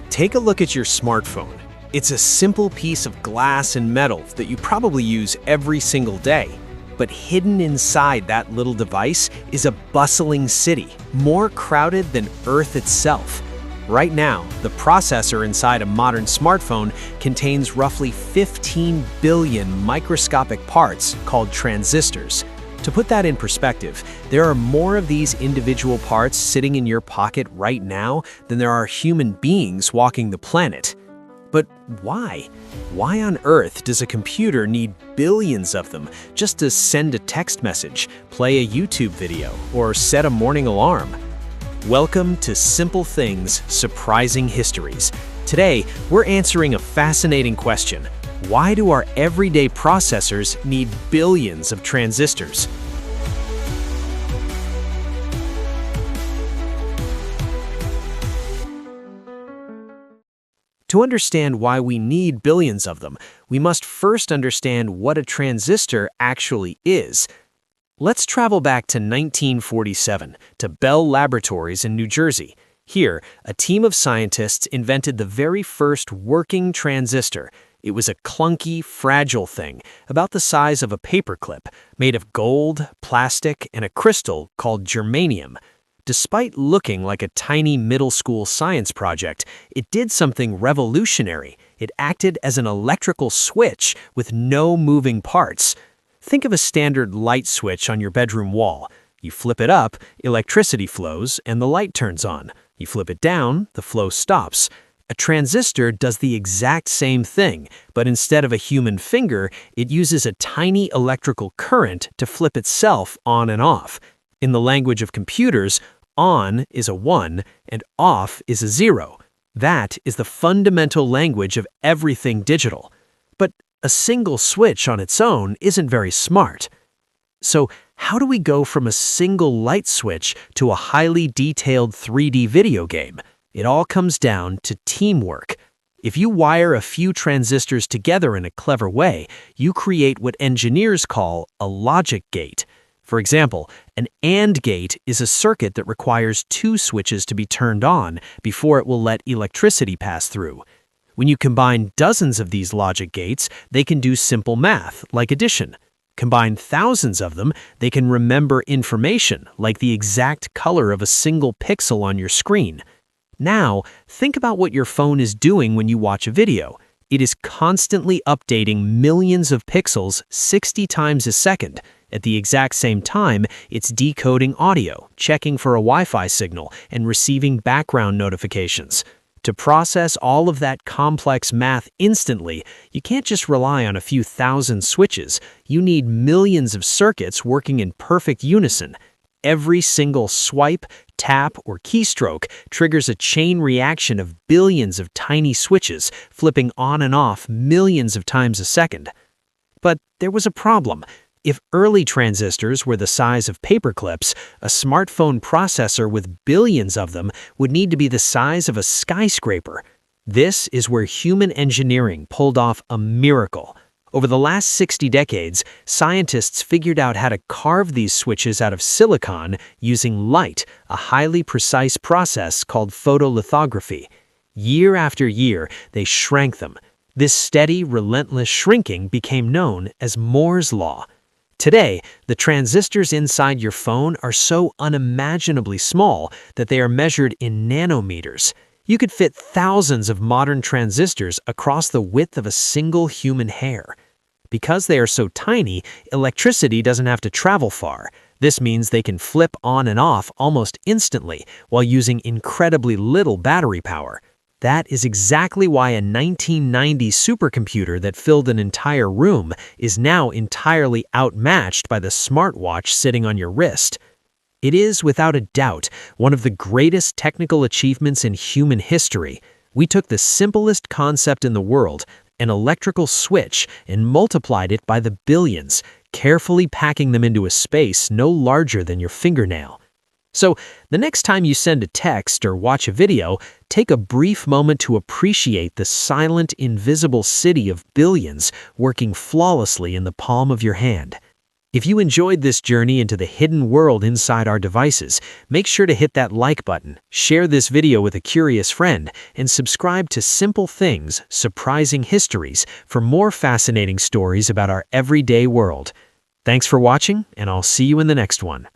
Take a look at your smartphone. It's a simple piece of glass and metal that you probably use every single day. But hidden inside that little device is a bustling city, more crowded than Earth itself. Right now, the processor inside a modern smartphone contains roughly 15 billion microscopic parts called transistors. To put that in perspective, there are more of these individual parts sitting in your pocket right now than there are human beings walking the planet. But why? Why on earth does a computer need billions of them just to send a text message, play a YouTube video, or set a morning alarm? Welcome to Simple Things Surprising Histories. Today, we're answering a fascinating question. Why do our everyday processors need billions of transistors? To understand why we need billions of them, we must first understand what a transistor actually is. Let's travel back to 1947 to Bell Laboratories in New Jersey. Here, a team of scientists invented the very first working transistor. It was a clunky, fragile thing, about the size of a paperclip, made of gold, plastic, and a crystal called germanium. Despite looking like a tiny middle school science project, it did something revolutionary. It acted as an electrical switch with no moving parts. Think of a standard light switch on your bedroom wall. You flip it up, electricity flows, and the light turns on. You flip it down, the flow stops. A transistor does the exact same thing, but instead of a human finger, it uses a tiny electrical current to flip itself on and off. In the language of computers, on is a 1 and off is a 0. That is the fundamental language of everything digital. But a single switch on its own isn't very smart. So how do we go from a single light switch to a highly detailed 3D video game? It all comes down to teamwork. If you wire a few transistors together in a clever way, you create what engineers call a logic gate. For example, an AND gate is a circuit that requires two switches to be turned on before it will let electricity pass through. When you combine dozens of these logic gates, they can do simple math, like addition. Combine thousands of them, they can remember information, like the exact color of a single pixel on your screen. Now, think about what your phone is doing when you watch a video. It is constantly updating millions of pixels 60 times a second. At the exact same time, it's decoding audio, checking for a Wi-Fi signal, and receiving background notifications. To process all of that complex math instantly, you can't just rely on a few thousand switches. You need millions of circuits working in perfect unison. Every single swipe, tap, or keystroke triggers a chain reaction of billions of tiny switches, flipping on and off millions of times a second. But there was a problem. If early transistors were the size of paperclips, a smartphone processor with billions of them would need to be the size of a skyscraper. This is where human engineering pulled off a miracle. Over the last 60 decades, scientists figured out how to carve these switches out of silicon using light, a highly precise process called photolithography. Year after year, they shrank them. This steady, relentless shrinking became known as Moore's Law. Today, the transistors inside your phone are so unimaginably small that they are measured in nanometers. You could fit thousands of modern transistors across the width of a single human hair. Because they are so tiny, electricity doesn't have to travel far. This means they can flip on and off almost instantly while using incredibly little battery power. That is exactly why a 1990 supercomputer that filled an entire room is now entirely outmatched by the smartwatch sitting on your wrist. It is, without a doubt, one of the greatest technical achievements in human history. We took the simplest concept in the world, an electrical switch, and multiplied it by the billions, carefully packing them into a space no larger than your fingernail. So, the next time you send a text or watch a video, take a brief moment to appreciate the silent, invisible city of billions working flawlessly in the palm of your hand. If you enjoyed this journey into the hidden world inside our devices, make sure to hit that like button, share this video with a curious friend, and subscribe to Simple Things Surprising Histories for more fascinating stories about our everyday world. Thanks for watching, and I'll see you in the next one.